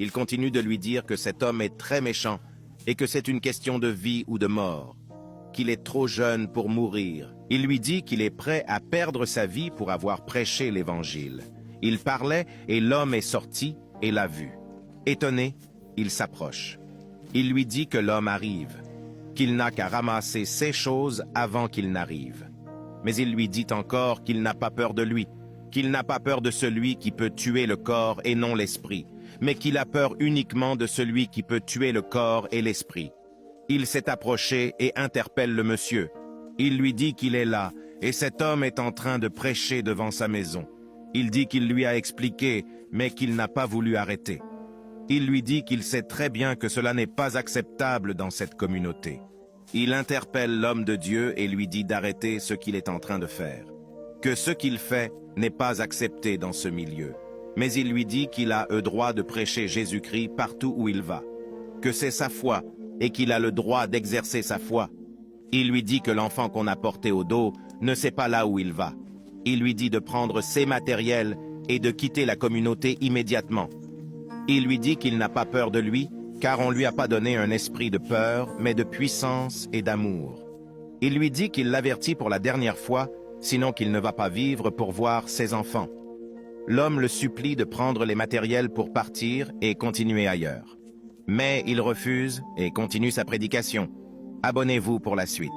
Il continue de lui dire que cet homme est très méchant et que c'est une question de vie ou de mort, qu'il est trop jeune pour mourir. Il lui dit qu'il est prêt à perdre sa vie pour avoir prêché l'Évangile. Il parlait et l'homme est sorti et l'a vu. Étonné, il s'approche. Il lui dit que l'homme arrive, qu'il n'a qu'à ramasser ses choses avant qu'il n'arrive. Mais il lui dit encore qu'il n'a pas peur de lui, qu'il n'a pas peur de celui qui peut tuer le corps et non l'esprit, mais qu'il a peur uniquement de celui qui peut tuer le corps et l'esprit. Il s'est approché et interpelle le monsieur. Il lui dit qu'il est là, et cet homme est en train de prêcher devant sa maison. Il dit qu'il lui a expliqué, mais qu'il n'a pas voulu arrêter. Il lui dit qu'il sait très bien que cela n'est pas acceptable dans cette communauté. Il interpelle l'homme de Dieu et lui dit d'arrêter ce qu'il est en train de faire, que ce qu'il fait n'est pas accepté dans ce milieu. Mais il lui dit qu'il a le droit de prêcher Jésus-Christ partout où il va, que c'est sa foi et qu'il a le droit d'exercer sa foi. Il lui dit que l'enfant qu'on a porté au dos ne sait pas là où il va. Il lui dit de prendre ses matériels et de quitter la communauté immédiatement. Il lui dit qu'il n'a pas peur de lui, car on ne lui a pas donné un esprit de peur, mais de puissance et d'amour. Il lui dit qu'il l'avertit pour la dernière fois, sinon qu'il ne va pas vivre pour voir ses enfants. L'homme le supplie de prendre les matériels pour partir et continuer ailleurs. Mais il refuse et continue sa prédication. Abonnez-vous pour la suite.